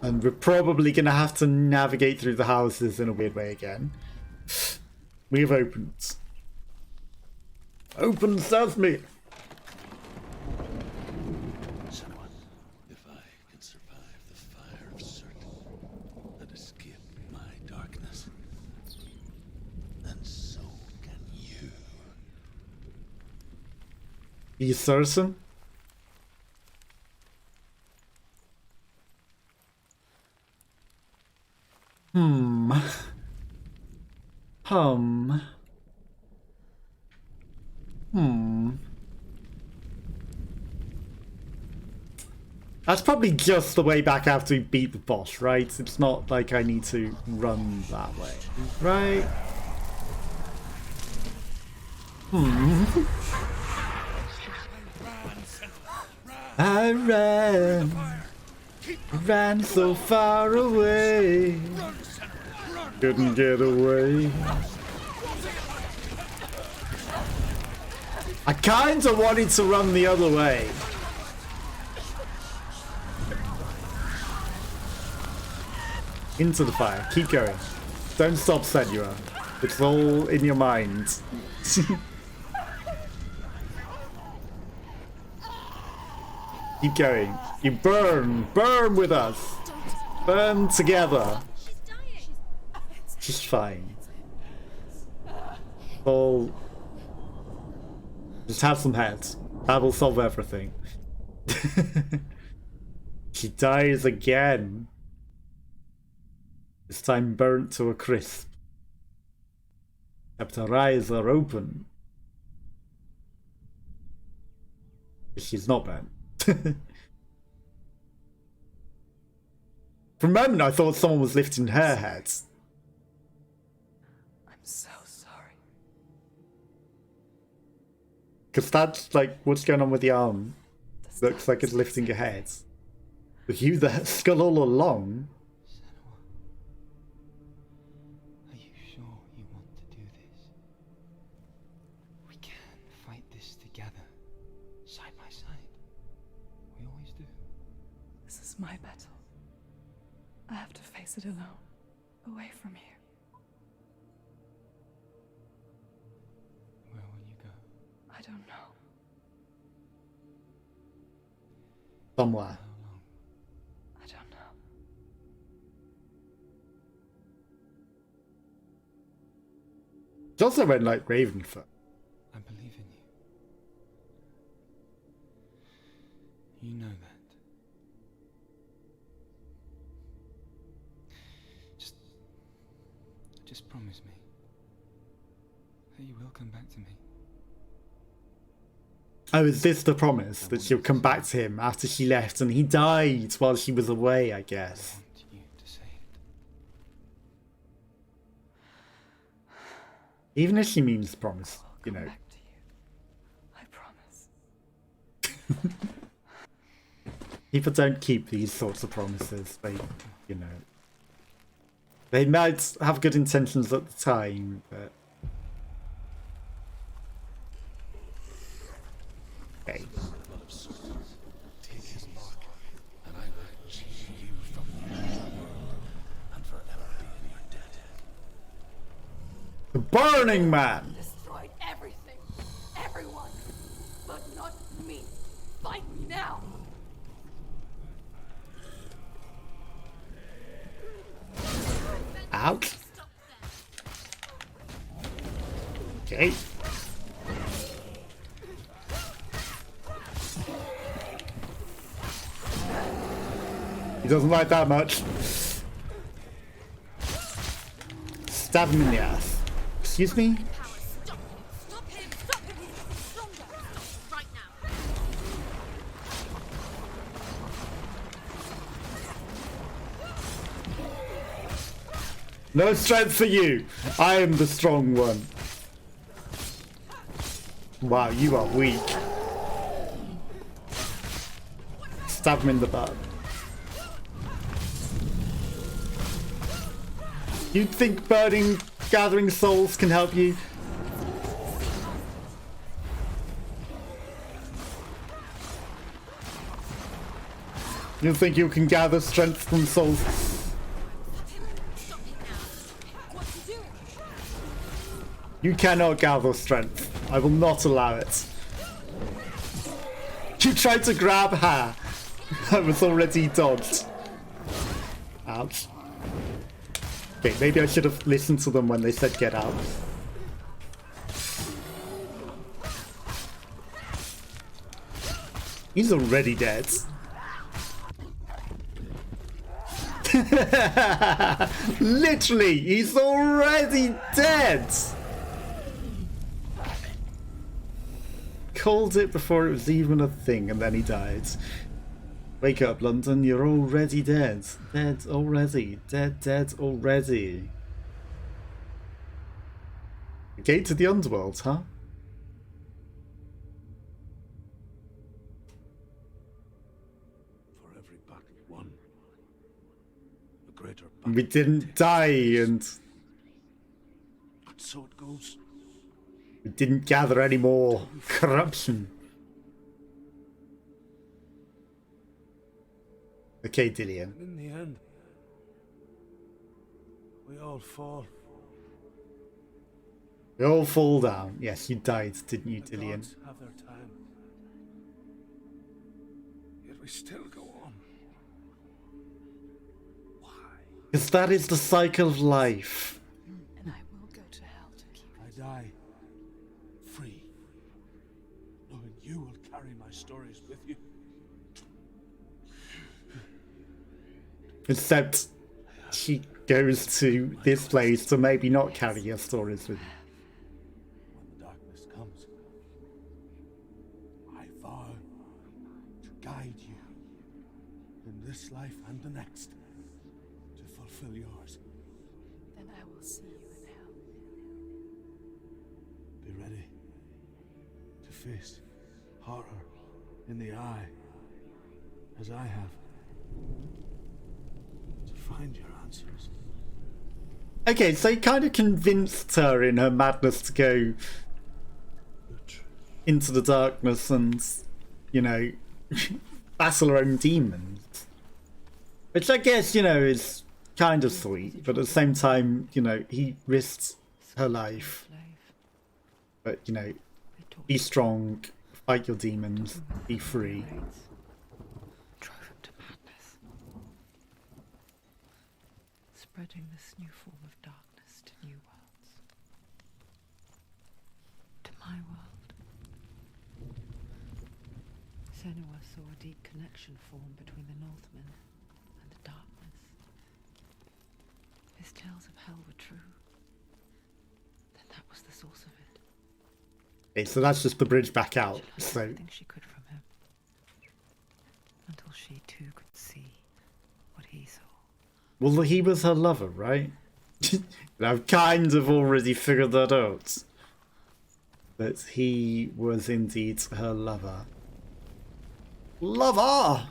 And we're probably going to have to navigate through the houses in a weird way again. We have opened. Open sesame! Senua, if I can survive the fire of certain and escape my darkness, then so can you. Are you certain? That's probably just the way back after we beat the boss, right? It's not like I need to run that way, right? I ran so far away, couldn't get away. I kinda wanted to run the other way. Into the fire. Keep going. Don't stop, Senua. It's all in your mind. Keep going. You burn. Burn with us. Burn together. She's fine. All. Just have some heads. That will solve everything. She dies again. This time burnt to a crisp. Except her eyes are open. She's not burnt. For a moment I thought someone was lifting her head. I'm so sorry. Because that's like what's going on with the arm. Looks like it's lifting her head. With you the skull all along. Are you sure you want to do this? We can fight this together, side by side. We always do. This is my battle. I have to face it alone, away from here. Where will you go? I don't know. Somewhere. How long? I don't know. She also went like Ravenfoot. I believe in you. You know that. Just promise me that you will come back to me. Oh, is this the promise? That she'll come back to him after she left and he died while she was away, I guess. I want you to say it. Even if she means promise, you I'll know. come back to you. I promise. People don't keep these sorts of promises. They, you know. They might have good intentions at the time, but... Okay. Take his mark, and I will change you from the world and forever be in your debt. The Burning Man! Destroyed everything, everyone, but not me. Fight me now. Ouch. Okay. He doesn't like that much. Stab him in the ass. Excuse me? Stop him! Stop him! He's stronger! Right now! No strength for you. I am the strong one. Wow, you are weak. Stab him in the butt. You think gathering souls can help you? You think you can gather strength from souls? Stop him now. What's he doing? You cannot gather strength. I will not allow it. You tried to grab her. I was already dodged. Ouch. Okay, maybe I should have listened to them when they said get out. He's already dead. Literally, he's already dead. Called it before it was even a thing, and then he died. Wake up, London, you're already dead. Dead already. Dead already. The gate to the underworld, huh? For every battle won, a greater battle. We didn't die, and And so it goes. we didn't gather any more corruption. Okay, Dillian. In the end, we all fall. We all fall down. Yes, you died, didn't you, The Dillian? gods have their time. Yet we still go on. Why? Because that is the cycle of life. And I will go to hell to keep I die free, knowing you will carry my stories with you. Except she goes to this place to maybe not carry your stories with you. When the darkness comes, I vow to guide you in this life and the next to fulfill yours. Then I will see you in hell. Be ready to face horror in the eye, as I have, to find your answers. Okay, so he kind of convinced her in her madness to go Your truth. into the darkness and, you know, battle her own demons. Which I guess, you know, is kind of sweet, but at the same time, you know, he risked her life. But, you know, be strong, fight your demons, be free. Drove him to madness. Spreading this new form of darkness to new worlds. To my world. Senua saw a deep connection form between the Northmen and the darkness. His tales of hell were true. Then that was the source of it. Okay, so that's just the bridge back out. She learned So everything she could from him. Until she too could see what he saw. well, he was her lover, right? I've kind of already figured that out. That he was indeed her lover. Lover!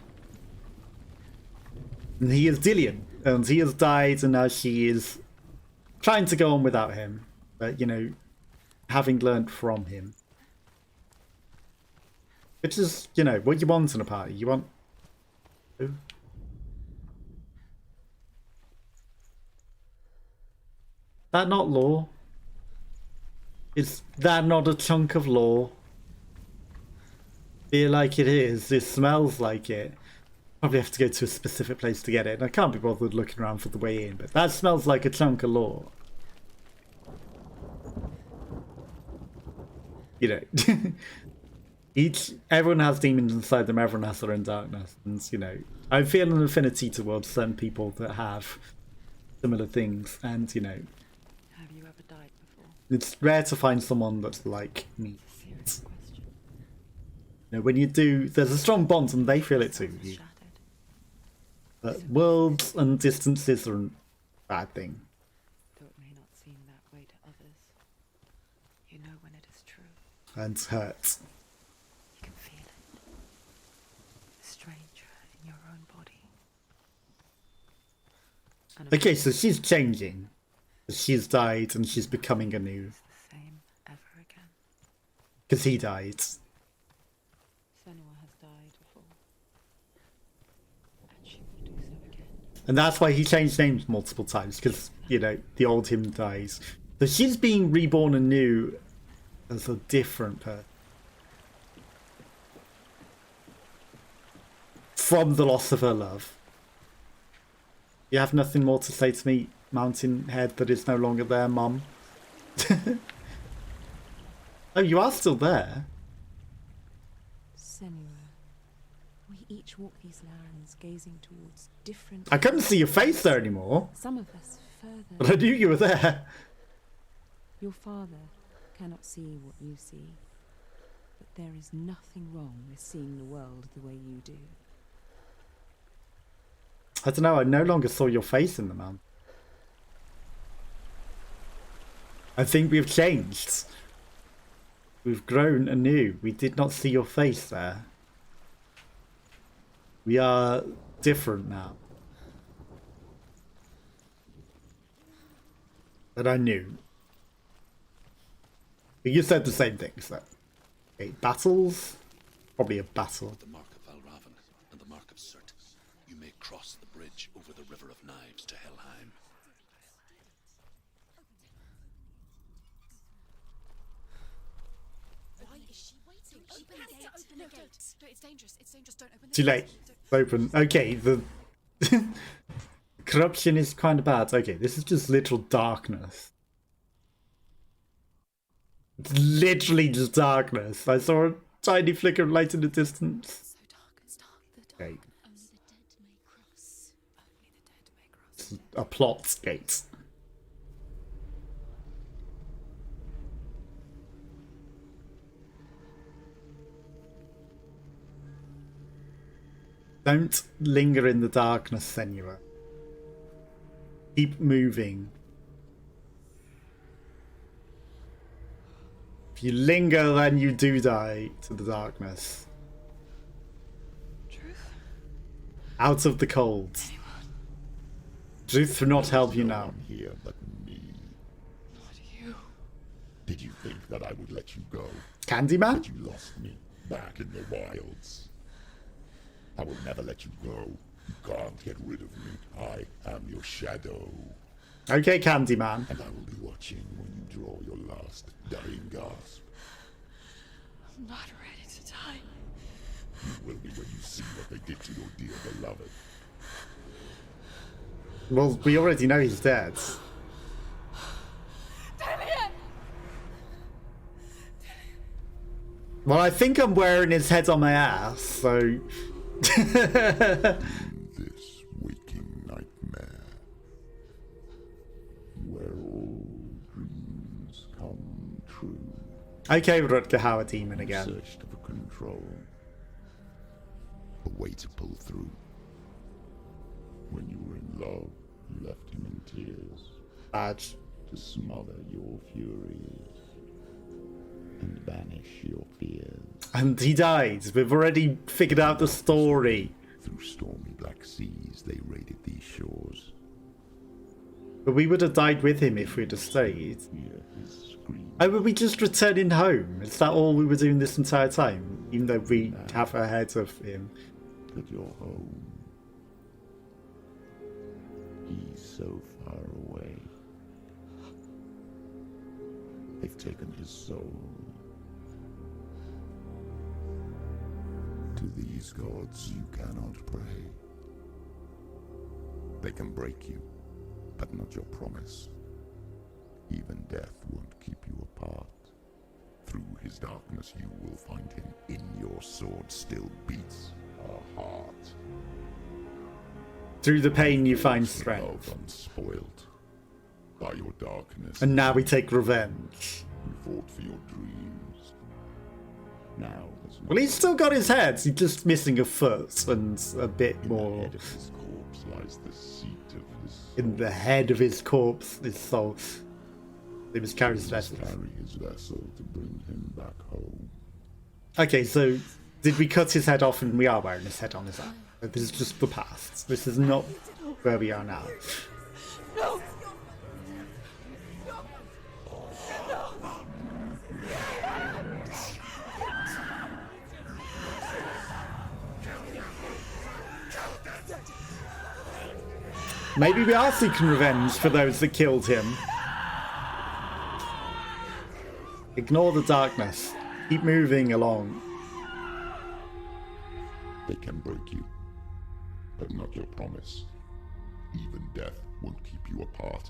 And he is Dillian. And he has died, and now she is trying to go on without him. But, you know, having learnt from him. Which is, you know, what you want in a party. You want... Ooh. That not law? Is that not a chunk of law? Feel like it is. It smells like it. Probably have to go to a specific place to get it. And I can't be bothered looking around for the way in, but that smells like a chunk of law. You know, everyone has demons inside them. Everyone has their own darkness, and you know, I feel an affinity towards certain people that have similar things, and you know, Have you ever died before? it's rare to find someone that's like me. It's a serious question. You know, when you do, there's a strong bond, and they feel it too. Soul shattered. But worlds and distances are a bad thing. Though it may not seem that way to others, you know when it is true. And hurt. You can feel it. A stranger in your own body. And Okay, so she's changing. She's died and she's becoming anew. it's the same ever again. Because he died. Senua has died before. And that's why he changed names multiple times, because, you know, the old him dies. So she's being reborn anew as a different person. From the loss of her love. You have nothing more to say to me, mountain head that is no longer there, Mum? Oh, you are still there? Senua, we each walk these lands gazing towards different... I couldn't see your face there anymore. Some of us But further. I knew you were there. Your father cannot see what you see. But there is nothing wrong with seeing the world the way you do. I don't know, I no longer saw your face in the man. I think we've changed. We've grown anew. We did not see your face there. We are different now. But I knew. But you said the same thing, so. Okay, battles? Probably a battle. The mark of Valravan and the mark of Surt. You may cross the bridge over the River of Knives to Helheim. Why is she waiting? Open the gate. Open the gate. No, it's dangerous. It's dangerous. Don't open the Too gate. late. Open. Okay, the corruption is kind of bad. Okay, this is just literal darkness. It's literally just darkness. I saw a tiny flicker of light in the distance. So dark. It's dark. The dark. Okay, Only the dead may cross. Only the dead may cross. it's a plot gate. Don't linger in the darkness, Senua. Keep moving. If you linger, then you do die to the darkness. Truth? Out of the cold. Truth will not help you now. Here but me. Not you. Did you think that I would let you go? Candyman? But you lost me back in the wilds. I will never let you go. You can't get rid of me. I am your shadow. Okay, Candyman. And I will be watching when you draw your last dying gasp. I'm not ready to die. You will be when you see what they did to your dear beloved. Well, we already know he's dead. Well, I think I'm wearing his head on my ass, so... This waking nightmare, where all dreams come true. Okay, Rutger Hauer Demon again. Searched for control, a way to pull through. When you were in love, you left him in tears Badge. to smother your furies and banish your fears. And he died. We've already figured out the story. Through stormy black seas, they raided these shores. But we would have died with him if we'd have stayed. Hear his scream. Oh, were we just returning home? Is that all we were doing this entire time? Even though we have ahead of him. But you're home. He's so far away. They've taken his soul. To these gods you cannot pray. They can break you, but not your promise. Even death won't keep you apart. Through his darkness you will find him. In your sword still beats a heart. Through the pain you find Love strength. unspoiled by your darkness. And now we take revenge. You fought for your dreams. Now there's no Well, he's still got his head. He's just missing a foot and a bit in the more. head of his corpse lies the seat of his soul. In the head of his corpse, his soul. They must carry his must vessel. carry his vessel to bring him back home. Okay, so did we cut his head off and we are wearing his head on his arm? This is just the past. This is not where we are now. No! Maybe we are seeking revenge for those that killed him. Ignore the darkness. Keep moving along. They can break you, but not your promise. Even death won't keep you apart.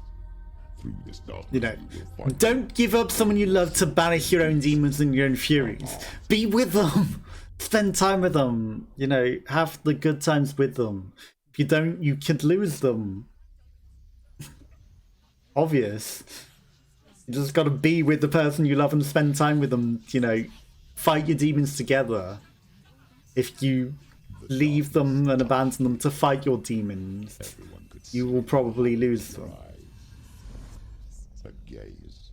Through this darkness, You know, you will find don't give up someone you love to banish your own demons and your own furies. Be with them. Spend time with them. You know, have the good times with them. If you don't, you could lose them. Obvious. You just gotta be with the person you love and spend time with them, you know, fight your demons together. If you leave them and abandon them to fight your demons, everyone could you will probably lose them. a gaze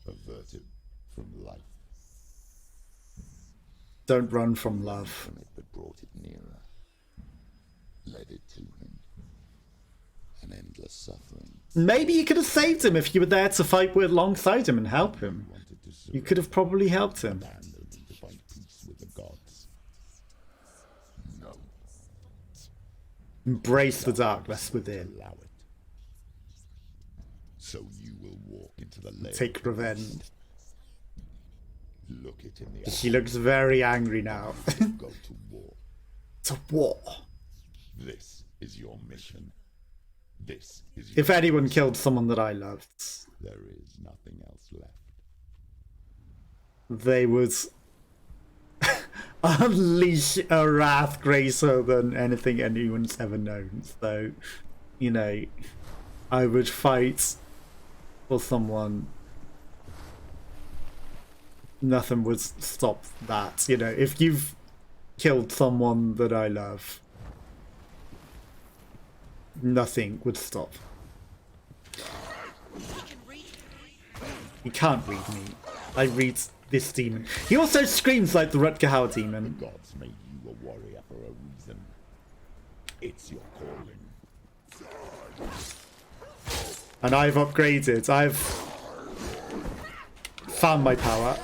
averted from life. Don't run from love. From it that brought it nearer, led it to him. An endless suffering. Maybe you could have saved him if you were there to fight with alongside him and help him. Wanted to You could have probably helped him. abandon him to find peace with the gods. No, Embrace the darkness within. allow it. So you will walk into the lair. Take revenge. Look it in the She looks very angry now. eye. Go to war. It's a war. This is your mission. This is your If anyone killed someone that I loved, There is nothing else left. they would unleash a wrath greater than anything anyone's ever known. So, you know, I would fight for someone. Nothing would stop that. You know, if you've killed someone that I love, nothing would stop. You can't read me. I read this demon. He also screams like the Rutger Hauer demon. Gods made you a warrior for a reason. It's your calling. And I've upgraded. I've found my power.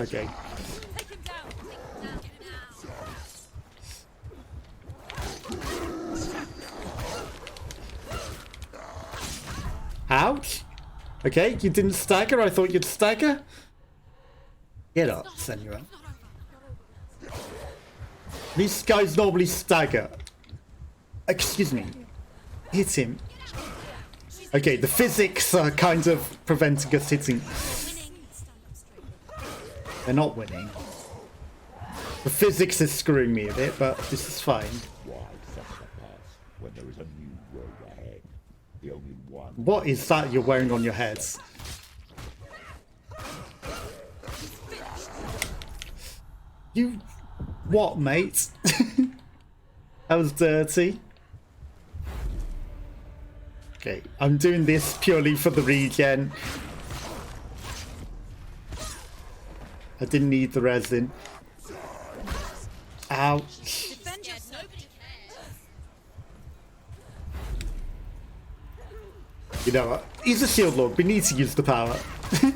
Okay. Take him down. Take him down. Ouch. Okay, you didn't stagger. I thought you'd stagger. Get up, Senua. These guys normally stagger. Excuse me. Hit him. Okay, the physics are kind of preventing us hitting. They're not winning. The physics is screwing me a bit, but this is fine. Why suffer the past when there is a new road ahead? The only one. What is that you're wearing on your heads? You... What, mate? That was dirty. Okay, I'm doing this purely for the regen. I didn't need the resin. Ouch. Defend yourself. Nobody cares. You know what? He's a shield lord. We need to use the power. He's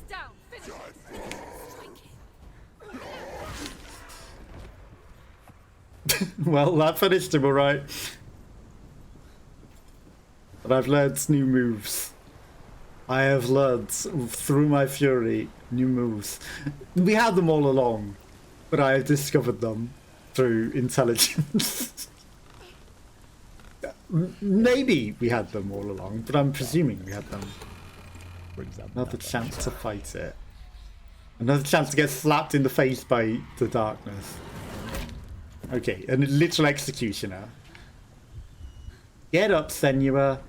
down. Finish. Well, that finished him alright. But I've learned new moves. I have learned, through my fury, new moves. We had them all along, but I have discovered them through intelligence. Maybe we had them all along, but I'm presuming we had them. Brings up Another chance to fight it. Another chance to get slapped in the face by the darkness. Okay, a literal executioner. Get up, Senua.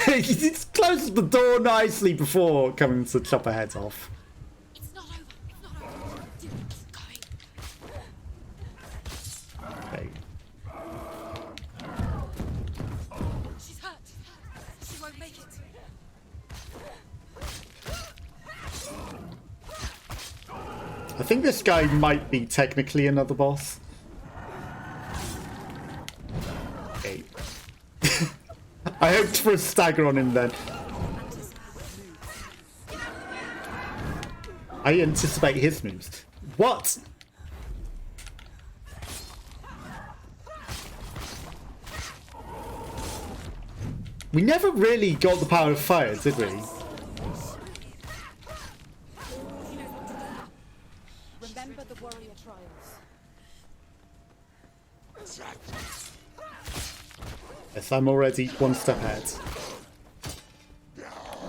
He just closes the door nicely before coming to chop her head off. It's not over. It's not over. Keep going. Okay. She's hurt. She won't make it. I think this guy might be technically another boss. Okay. I hoped for a stagger on him then. I anticipate his moves. What? We never really got the power of fire, did we? Remember the warrior trials. Yes, I'm already one step ahead.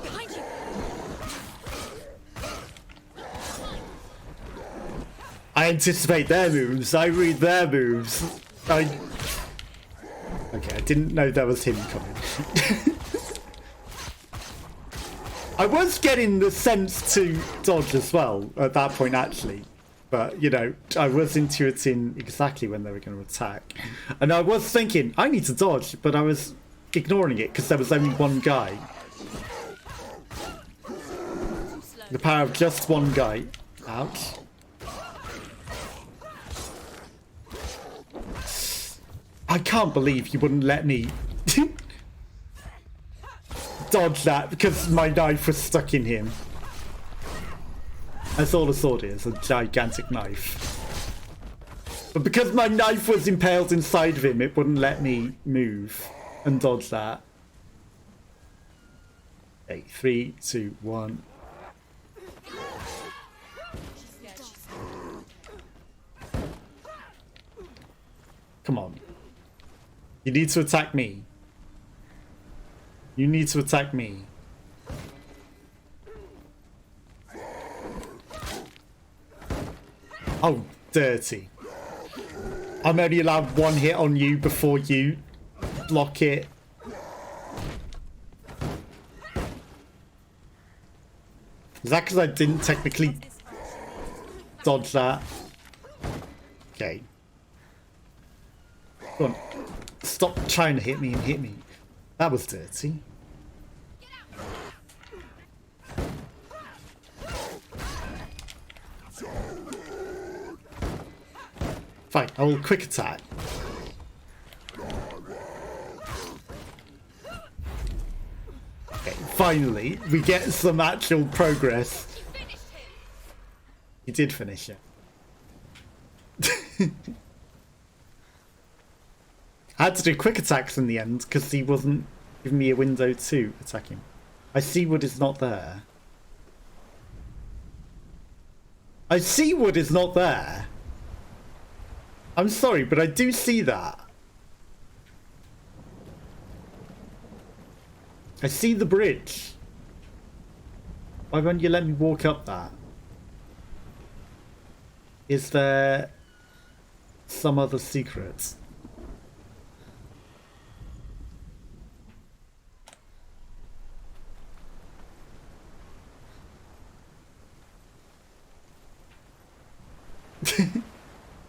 Behind you! I anticipate their moves. I read their moves. Okay, I didn't know that was him coming. I was getting the sense to dodge as well at that point, actually. But, you know, I was intuiting exactly when they were going to attack. And I was thinking, I need to dodge, but I was ignoring it because there was only one guy. The power of just one guy. Ouch. I can't believe you wouldn't let me dodge that because my knife was stuck in him. That's all a sword is, a gigantic knife. But because my knife was impaled inside of him, it wouldn't let me move and dodge that. Okay, 3, 2, 1. Come on. You need to attack me. You need to attack me. Oh, dirty. I'm only allowed one hit on you before you block it. Is that because I didn't technically dodge that? Okay. Go on. Stop trying to hit me and hit me. That was dirty. Fine, I will quick attack. Okay, finally, we get some actual progress. You did finish it. I had to do quick attacks in the end because he wasn't giving me a window to attack him. I see wood is not there. I see wood is not there. I'm sorry, but I do see that. I see the bridge. Why won't you let me walk up that? Is there some other secret?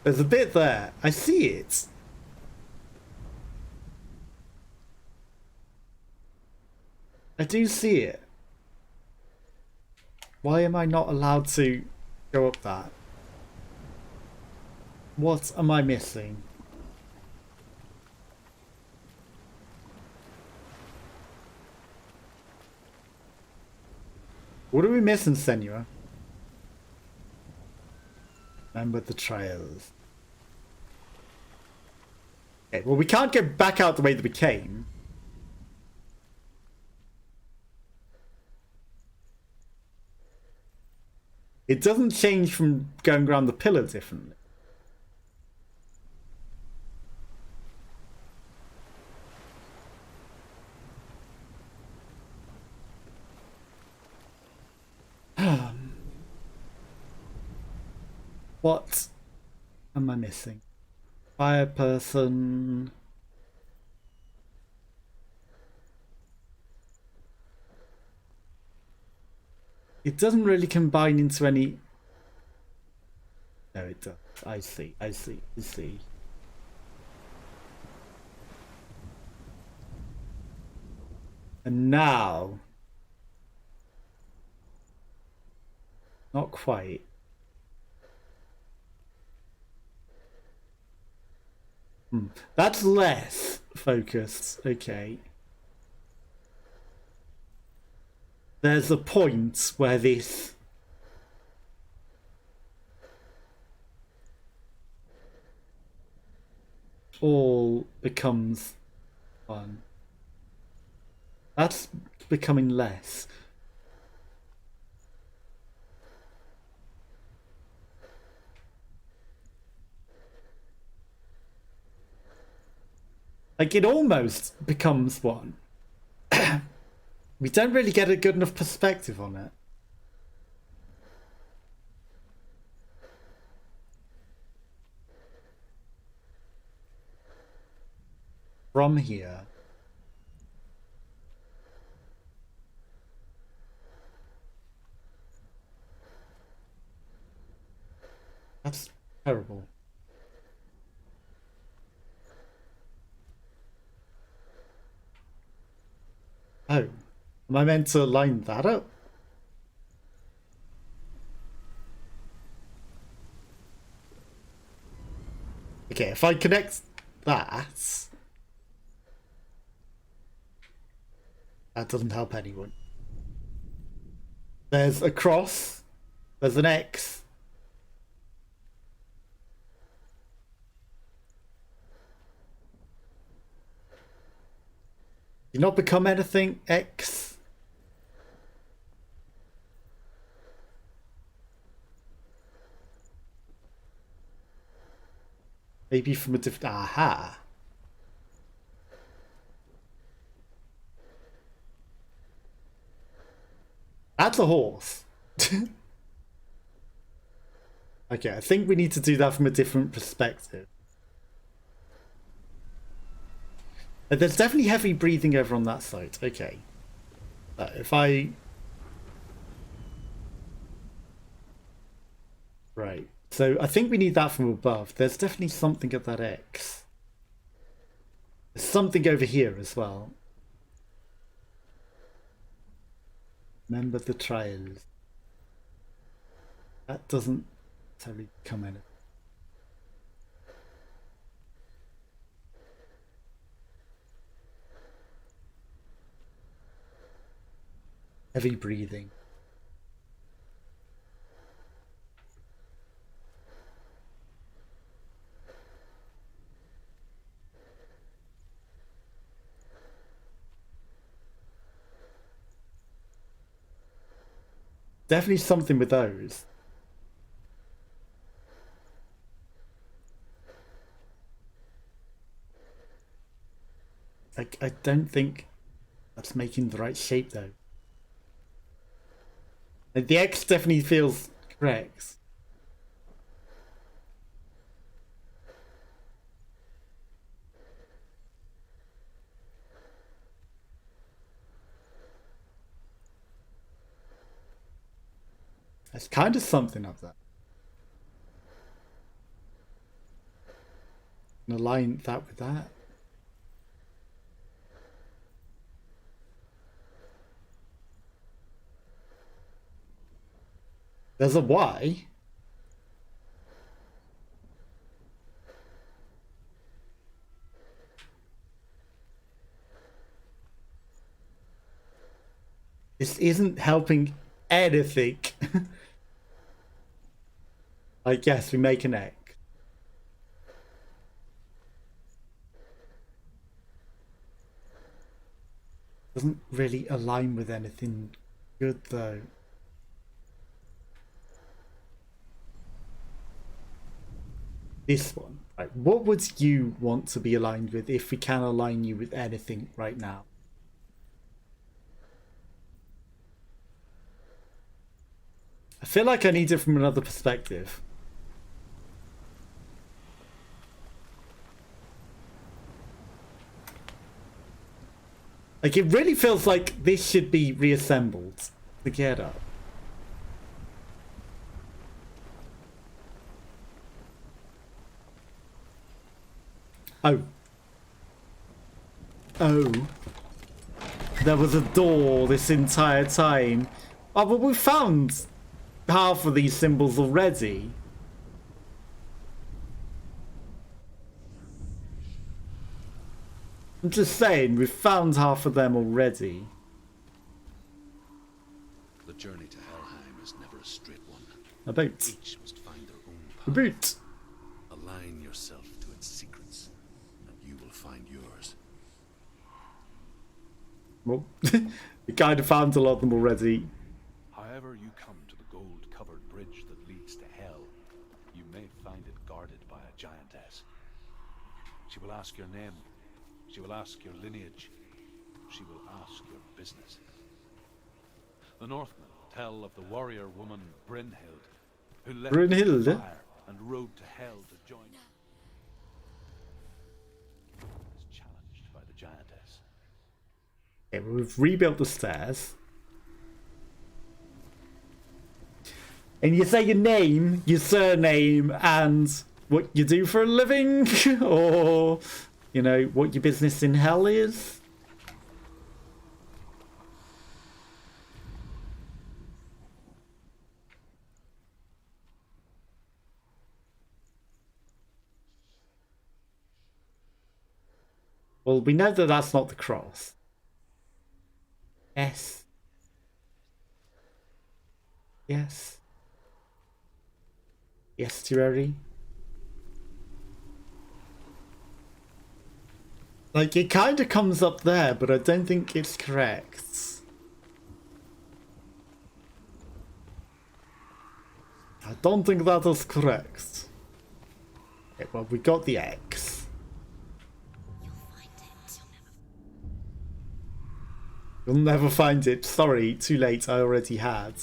There's a bit there. I see it. I do see it. Why am I not allowed to go up that? What am I missing? What are we missing, Senua? Remember the trails. Okay, well, we can't go back out the way that we came. It doesn't change from going around the pillar differently. What am I missing? Fire person. It doesn't really combine into any. No, it does. I see. I see. I see. And now. Not quite. That's less focused. Okay. There's a point where this all becomes one. That's becoming less. Like, it almost becomes one. We don't really get a good enough perspective on it. From here. That's terrible. Oh, am I meant to line that up? Okay, if I connect that doesn't help anyone. There's a cross, there's an X. You not become anything, X? Maybe from a different... Aha! That's a horse. Okay, I think we need to do that from a different perspective. There's definitely heavy breathing over on that side. Okay. If I... Right. So I think we need that from above. There's definitely something at that X. There's something over here as well. Remember the trials. That doesn't totally come in. Heavy breathing. Definitely something with those. I don't think that's making the right shape though. The X definitely feels correct. There's kind of something of that. And align that with that. There's a Y. This isn't helping anything. I guess we make an X. Doesn't really align with anything good though. This one. Right. What would you want to be aligned with if we can align you with anything right now? I feel like I need it from another perspective. Like, it really feels like this should be reassembled together. Oh. Oh. There was a door this entire time. Oh, but we found half of these symbols already. I'm just saying, we've found half of them already. The journey to Helheim is never a straight one. A boat. Each must find their own A path. boot. Align yourself to its secrets, you will find yours. Well, we kind of found a lot of them already. However you come to the gold-covered bridge that leads to hell, you may find it guarded by a giantess. She will ask your name. She will ask your lineage. She will ask your business. The Northmen tell of the warrior woman Brynhild, who left Brynhild? the fire and rode to hell to join them. Was challenged by the giantess. Okay, well, we've rebuilt the stairs. And you say your name, your surname, and what you do for a living? Or, you know, what your business in hell is? Well, we know that that's not the cross. Yes. Yes. Estuary. Like, it kind of comes up there, but I don't think it's correct. I don't think that is correct. Okay, well, we got the X. You'll never find it. Sorry, too late. I already had.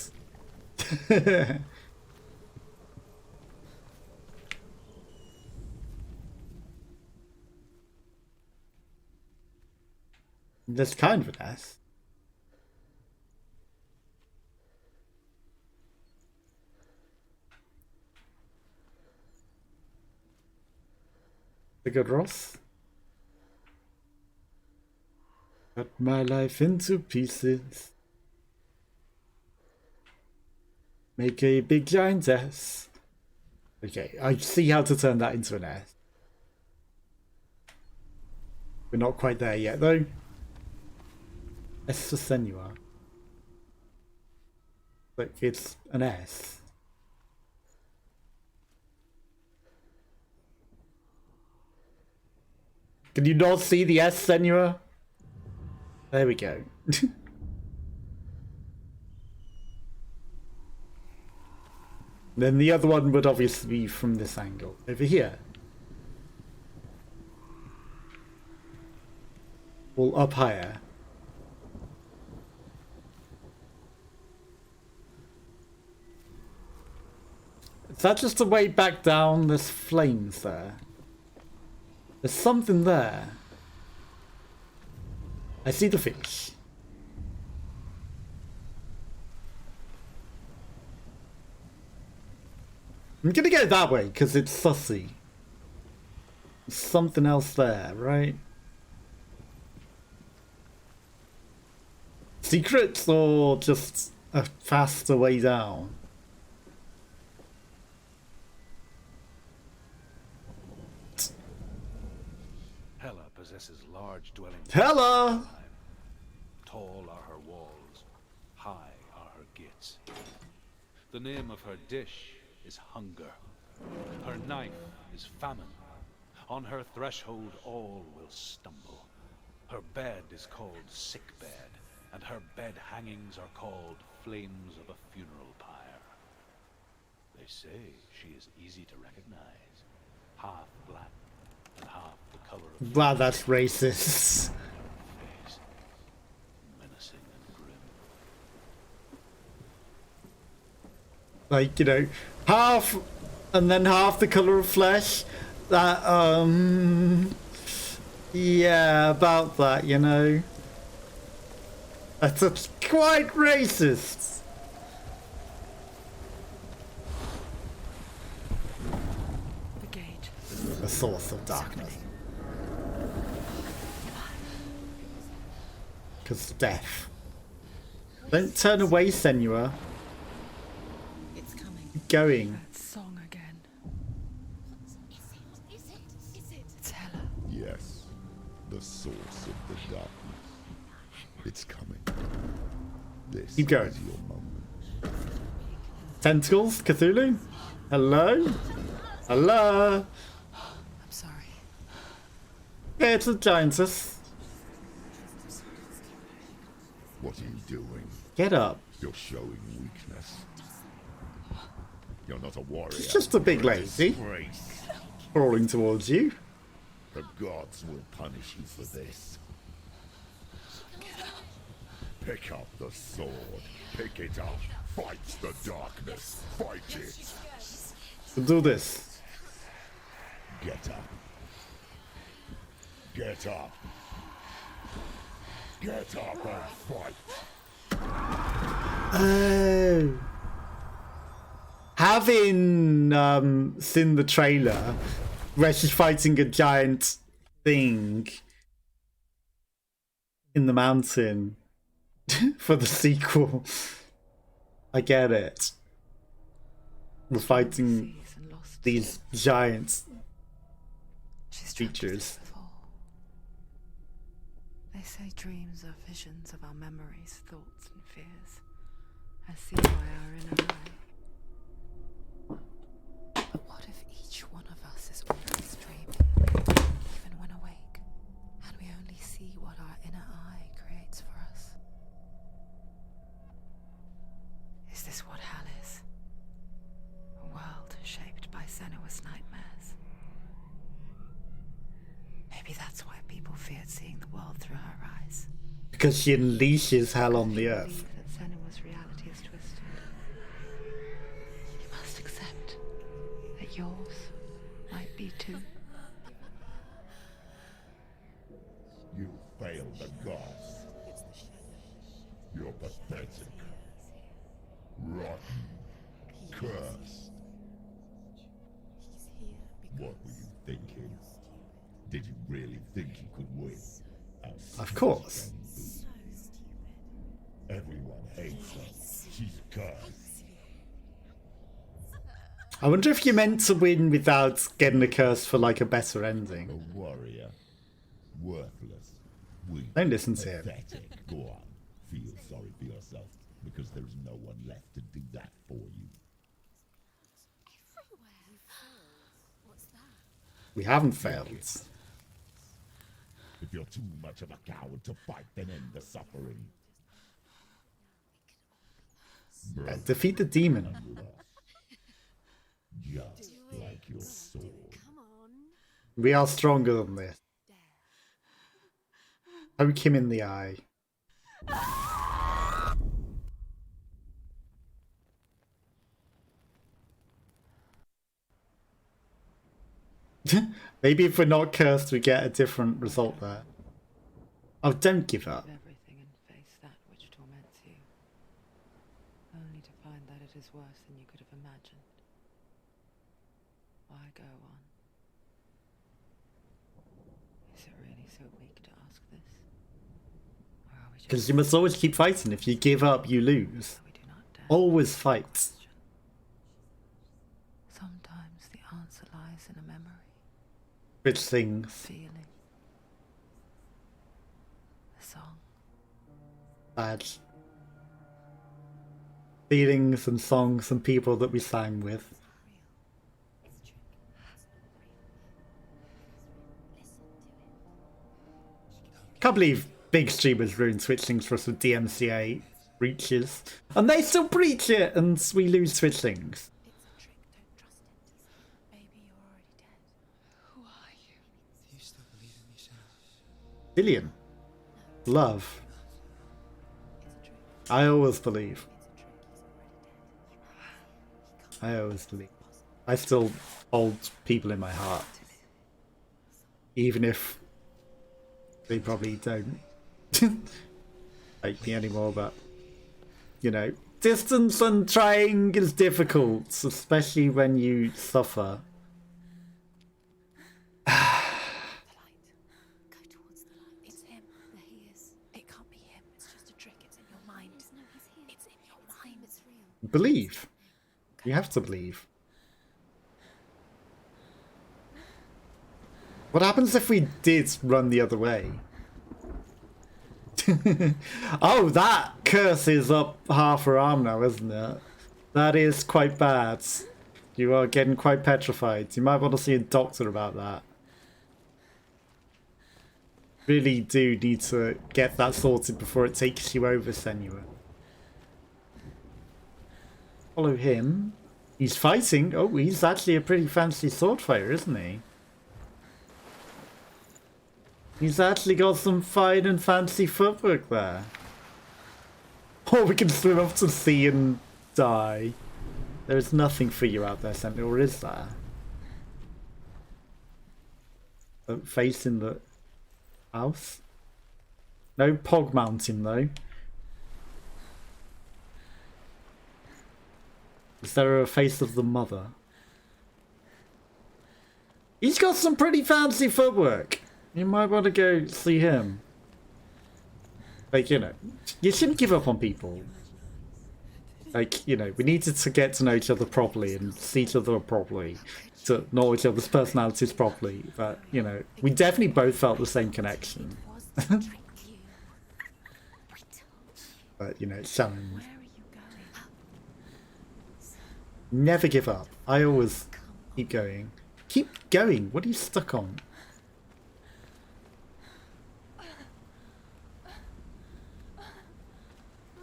There's kind of an S. The good Ross. Cut my life into pieces. Make a big giant S. Okay, I see how to turn that into an S. We're not quite there yet, though. S for Senua. Like, it's an S. Can you not see the S, Senua? There we go. Then the other one would obviously be from this angle. Over here. Well, up higher. Is that just a way back down? There's flames there. There's something there. I see the fish. I'm gonna go that way because it's sussy. There's something else there, right? Secrets or just a faster way down? Hela possesses large dwellings. Hela! Tall are her walls, high are her gates. The name of her dish is hunger. Her knife is famine. On her threshold all will stumble. Her bed is called sick bed, and her bed hangings are called flames of a funeral pyre. They say she is easy to recognize, half black and half the color of Wow, that's racist. face, menacing and grim. Like, you know, half and then half the color of flesh. That, yeah, about that, you know. That's quite racist. The gate. The source of darkness. Because death. Don't turn away, Senua. It's coming. Keep going. That song again. Is it? It's Hela. Yes, the source of the darkness. It's coming. This Keep going. is your moment. Tentacles? Cthulhu? Hello? Hello? I'm sorry. Yeah, it's a giantess. What are you doing? Get up. You're showing weakness. You're not a warrior. It's just a big You're lady disgrace. crawling towards you. The gods will punish you for this. Pick up the sword. Pick it up. Fight the darkness. Fight it. So do this. Get up. Get up. Get up and fight. Oh. Having seen the trailer where she's fighting a giant thing in the mountain for the sequel, I get it. We're fighting these giant creatures. They say dreams are visions of our memories, thoughts, and fears, as seen by our inner eye. But what if each one of us is always dreaming, even when awake, and we only see what our inner eye creates for us? Is this what hell is? A world shaped by Senua's nightmares? Maybe that's why people feared seeing the world through her eyes. Because she unleashes hell on the earth. Believe that Senua's reality is twisted. You must accept that yours might be too. You failed the gods. You're pathetic. Rotten. Cursed. What were you thinking? Did you really think you could win? Of course. Everyone hates her. She's cursed. I wonder if you're meant to win without getting a curse for like a better ending. A warrior. Worthless. Weak. Don't listen to him. Pathetic. Go on. Feel sorry for yourself, because there is no one left to do that for you. We haven't failed. If you're too much of a coward to fight, then end the suffering. Defeat the demon. Just like your sword. We are stronger than this. Poke him in the eye. Maybe if we're not cursed, we get a different result there. Oh, don't give up. Everything and face that which torments you, only to find that it is worse than you could have imagined. Why go on? Is it really so weak to ask this? Or are we just Because you must always keep fighting. If you give up, you lose. we do not dare? Always fight. Sometimes the answer lies in a memory, Which things? feeling, a song. Bad feelings and songs and people that we sang with. Can't believe big streamers ruin Twitch things for us with DMCA breaches. And they still breach it and we lose Twitch things. It's a trick, don't trust it. Maybe you're already dead. Who are you? Do you still believe in yourself? Dillian. Love. It's a trick. I always believe. It's a trick, he's already dead. I always believe. I still hold people in my heart. Even if they probably don't like me anymore, but you know, distance and trying is difficult, especially when you suffer. The light. Go towards the light. It's him. There he is. It can't be him. It's just a trick. It's in your mind. No, he's here. It's in your mind. It's real. Believe. You have to believe. What happens if we did run the other way? Oh, that curse is up half her arm now, isn't it? That is quite bad. You are getting quite petrified. You might want to see a doctor about that. Really do need to get that sorted before it takes you over, Senua. Follow him. He's fighting. Oh, he's actually a pretty fancy sword fighter, isn't he? He's actually got some fine and fancy footwork there. Oh, we can swim off to sea and die. There's nothing for you out there, Sentinel, or is there? Facing the house? No Pog Mountain, though. Is there a face of the mother? He's got some pretty fancy footwork. You might want to go see him. Like, you know, you shouldn't give up on people. Like, you know, we needed to get to know each other properly and see each other properly. To know each other's personalities properly. But, you know, we definitely both felt the same connection. But, you know, it's challenging. Never give up. I always keep going. Keep going. What are you stuck on?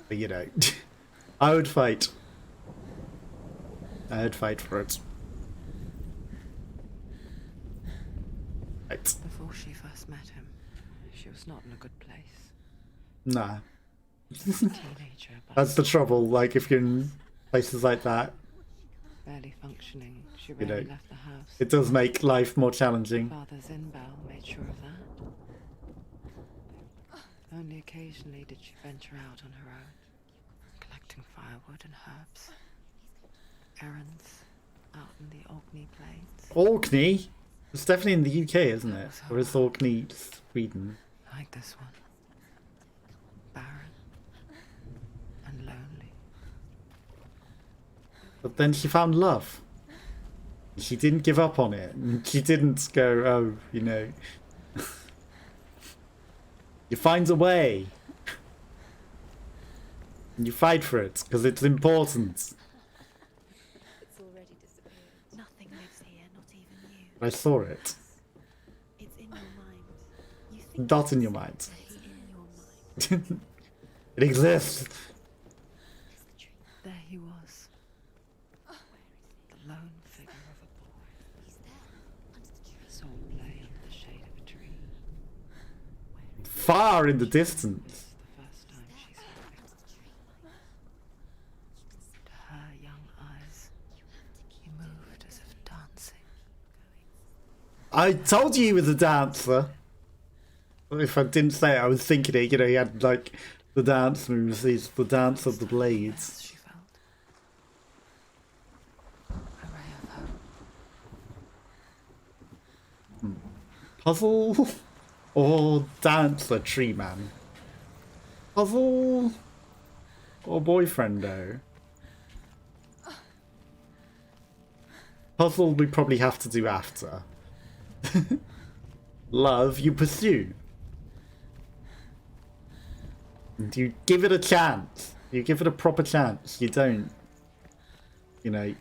But, you know, I would fight. I'd fight for it. Right. Before she first met him, she was not in a good place. Nah. Teenager, but That's the trouble. Like, if you're in places like that, barely functioning. She you rarely know, left the house. it does make life more challenging. Father Zinbao made sure of that. Only occasionally did she venture out on her own, collecting firewood and herbs. Errands out in the Orkney Plains. Orkney? It's definitely in the UK, isn't it? Or is Orkney Sweden? Like this one. Barren and lonely. But then she found love. She didn't give up on it. She didn't go, oh, you know. You find a way. And you fight for it, because it's important. It's already disappeared. Nothing lives here, not even you. I saw it. It's in your mind. You think Not in your mind. it's in your mind. It exists. It's the truth. There he was. The lone figure of a boy. He's there, under the tree. Saw him play under the shade of a tree. Far in the distance. The first time she saw him. To her young eyes, he moved as if dancing. I told you he was a dancer. If I didn't say it, I was thinking it. You know, he had like the dance moves. He's the dance of the blades. She felt a ray of hope. Puzzle or dancer, tree man? Puzzle or boyfriendo? Puzzle we probably have to do after. Love you pursue. And you give it a chance. You give it a proper chance. You don't. You know.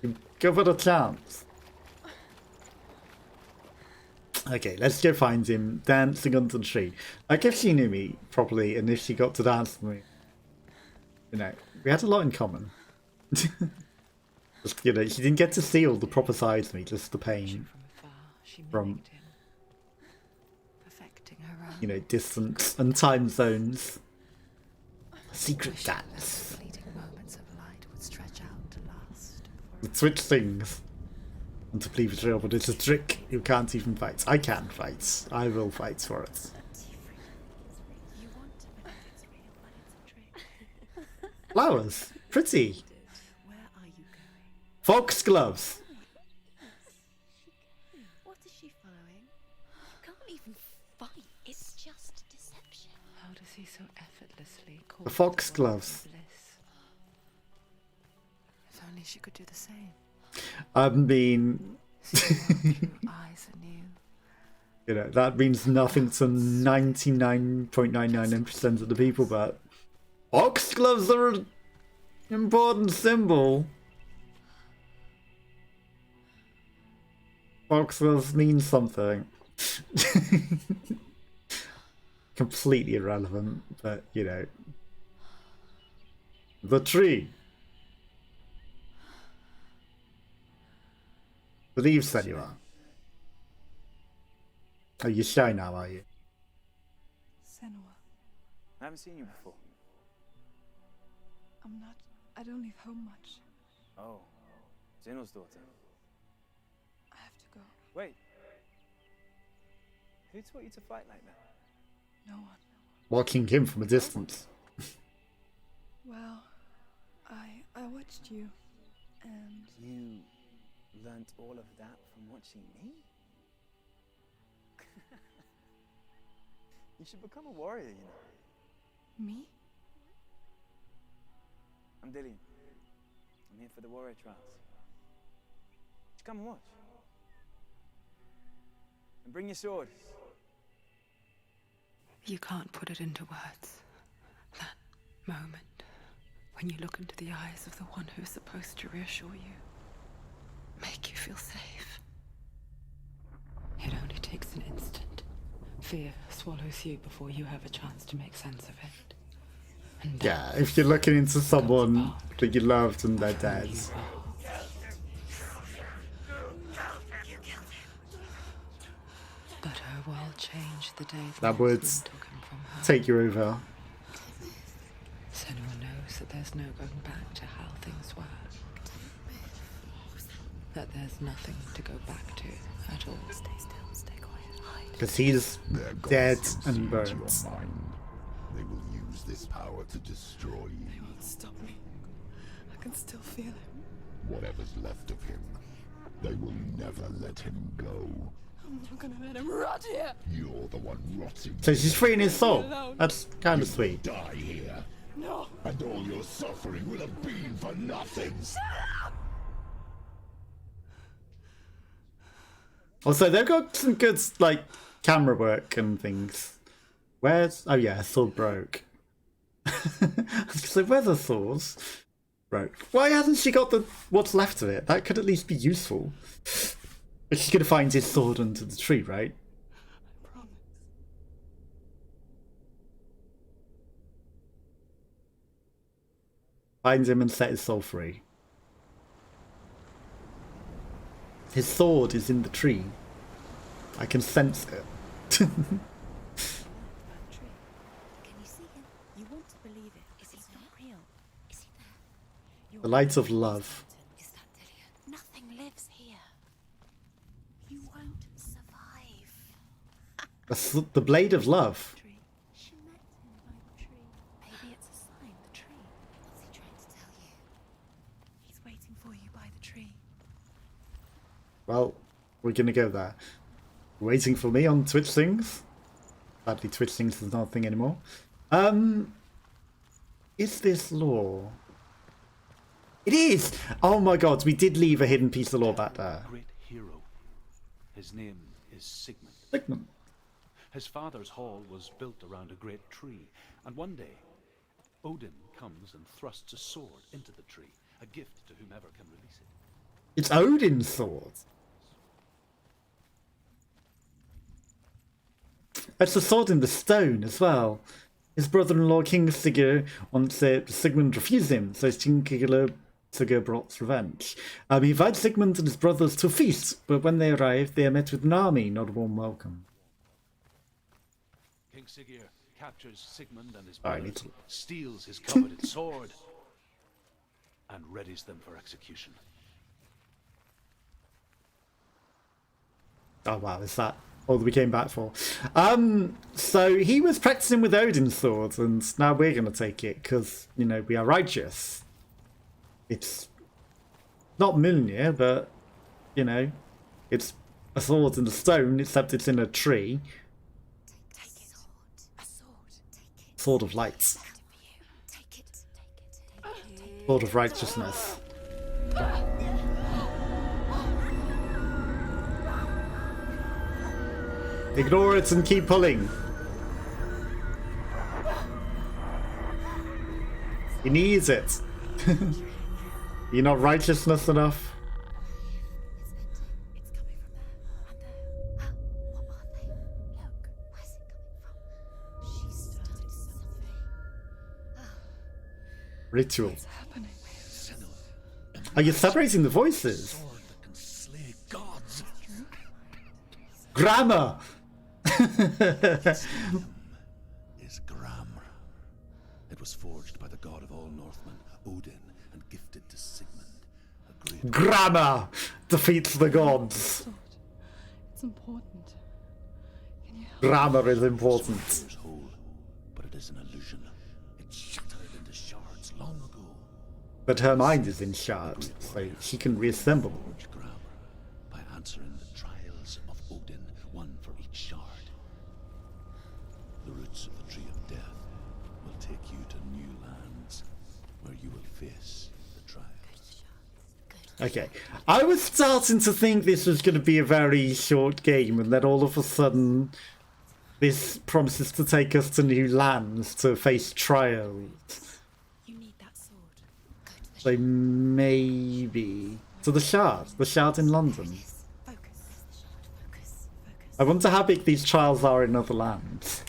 You give it a chance. Okay, let's go find him dancing under the tree. Like if she knew me properly and if she got to dance with me, you know, we had a lot in common. Just, you know, she didn't get to see all the proper sides of me, just the pain From afar, she from, mimicked him, perfecting her own. you know, distance and time zones. Secret Wishing that dance. the fleeting moments of light would stretch out to last. The switch things. And to plead for real, but it's a trick. You can't even fight. I can fight. I will fight for it. You want to believe it's real, but it's a trick. Flowers. Pretty. Where are you going? Fox gloves. What is she following? You can't even fight. It's just deception. How does he so effortlessly call The fox the world gloves. bliss? If only she could do the same. I mean, Eyes anew. you know, that means nothing to 99.99% of the people, but fox gloves are an important symbol. Fox gloves mean something. Completely irrelevant, but you know. The tree. Believe Senua. Are you shy now, are you? Senua, I haven't seen you before. I'm not. I don't leave home much. Oh, Zeno's daughter. I have to go. Wait. Who taught you to fight like that? No one. Watching him from a distance. Well, I watched you, and You learnt all of that from watching me? You should become a warrior, you know. me? I'm Dillian. I'm here for the warrior trials. Just come and watch. And bring your sword. You can't put it into words. That moment when you look into the eyes of the one who is supposed to reassure you, make you feel safe. It only takes an instant. Fear swallows you before you have a chance to make sense of it. And Yeah, if you're looking into someone that you loved and they're dead. But her world changed the day That would took him from her. take you over. Senua knows that there's no going back to how things were. That there's nothing to go back to at all. Stay still, stay quiet, hide. Because he's Their gods dead consumed and your burnt. mind. They will use this power to destroy They you. won't stop me. I can still feel him. Whatever's left of him, they will never let him go. I'm not gonna let him rot here. You're the one rotting. So she's freeing his soul. alone. That's kind of sweet. Die here, No. and all your suffering will have been for nothing. Also, they've got some good, like, camera work and things. Where's... Oh, yeah, sword broke. I was gonna say, where's the swords? Broke. Why hasn't she got the what's left of it? That could at least be useful. But she's gonna find his sword under the tree, right? I promise. Find him and set his soul free. His sword is in the tree. I can sense it. Tree. Can you see him? You want to believe it. Is he not real? Is he there? The light of love. Is that Dillian? Nothing lives here. You won't survive. The blade of love. Tree. She met him by the tree. Maybe it's a sign, the tree. What's he trying to tell you? He's waiting for you by the tree. Well, we're gonna go there. Waiting for me on Twitch things. Sadly, Twitch things is not a thing anymore. Is this lore? It is! Oh my god, we did leave a hidden piece of lore back there. Great hero. His name is Sigmund. Sigmund. His father's hall was built around a great tree, and one day, Odin comes and thrusts a sword into the tree, a gift to whomever can release it. It's Odin's sword. It's a sword in the stone as well. His brother-in-law King Sigurd wants it. Sigmund refused him, so Sigurd brought revenge. He invites Sigmund and his brothers to a feast, but when they arrive, they are met with an army, not a warm welcome. King Sigurd captures Sigmund and his I brothers, need to- steals his coveted sword, and readies them for execution. Oh wow, is that all that we came back for? So he was practicing with Odin's sword, and now we're gonna take it because you know we are righteous. It's not Mjolnir, but you know, it's a sword in the stone, except it's in a tree. Take it. A sword. Take it. Sword of light, Take it. Take it. sword of righteousness. Ignore it and keep pulling. He needs it. You're not righteousness enough. It's coming from there. And there. What are Ritual. What's happening? Are you separating the voices? Sword that can slay gods. Grammar! Is Gram. It was forged by the god of all Northmen, Odin, and gifted to Sigmund, a great Grammar defeats the gods. Sword. It's important. Can you help? Grammar is important. warrior's whole, but it is an illusion. It shattered into shards long ago. But her mind is in shards, so she can reassemble. Forge Gram by answering the trials of Odin, one for each shard. The roots of the Tree of Death will take you to new lands, where you will face the trials. Okay. I was starting to think this was going to be a very short game, and then all of a sudden, this promises to take us to new lands to face trials. You need that sword. Go to the So maybe... to the Shard in London. focus. Focus. I wonder how big these trials are in other lands.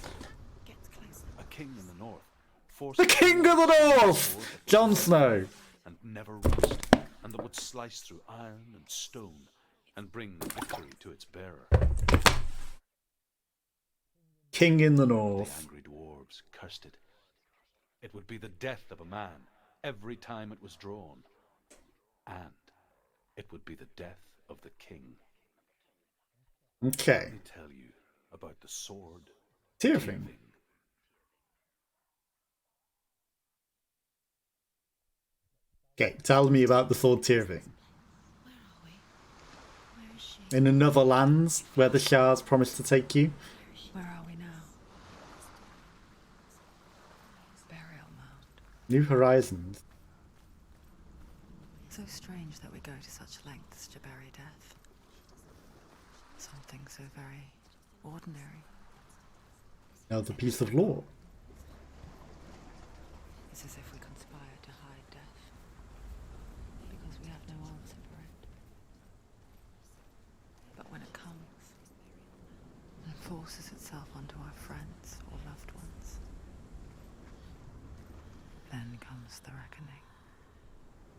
Get closer. A king in the north forced The King of the North! Jon Snow. and never rust, and that would slice through iron and stone and bring victory to its bearer. King in the The North. angry dwarves cursed it. It would be the death of a man every time it was drawn, and it would be the death of the king. Okay. Let me tell you about the sword. Tearfing. Tearfing. Okay, tell me about the sword Tearfing. Where are we? Where is she? In another lands where the shards promise to take you. Where are we now? Burial mound. New Horizons. So strange that we go to such lengths to bury death. Something so very ordinary. Another piece of lore. It's as if we conspire to hide death. Because we have no answer for it. But when it comes, and forces itself onto our friends or loved ones, then comes the reckoning.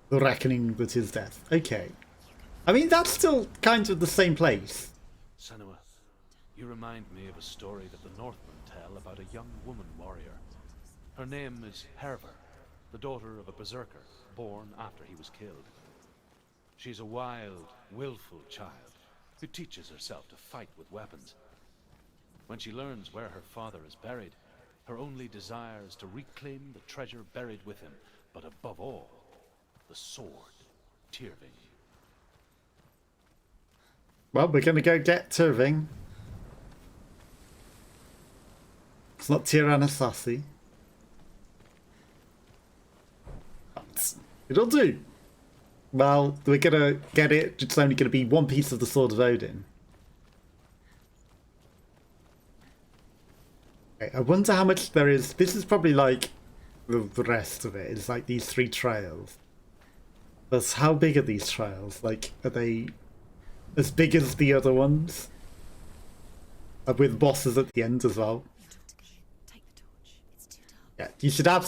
The reckoning that is death. Okay. I mean, that's still kind of the same place. Senua, you remind me of a story that the Northmen tell about a young woman warrior. Her name is Herver, the daughter of a berserker born after he was killed. She's a wild, willful child who teaches herself to fight with weapons. When she learns where her father is buried, her only desire is to reclaim the treasure buried with him, but above all, the sword, Tearfing. Well, we're gonna go get Tearfing. It's not Tyrannosaurus. It'll do. Well, we're gonna get it. It's only gonna be one piece of the Sword of Odin. Okay, I wonder how much there is. This is probably like the rest of it. It's like these 3 trials. But how big are these trials? Like, are they as big as the other ones? With bosses at the end as well. Take the torch. It's too dark. Yeah, you should absolutely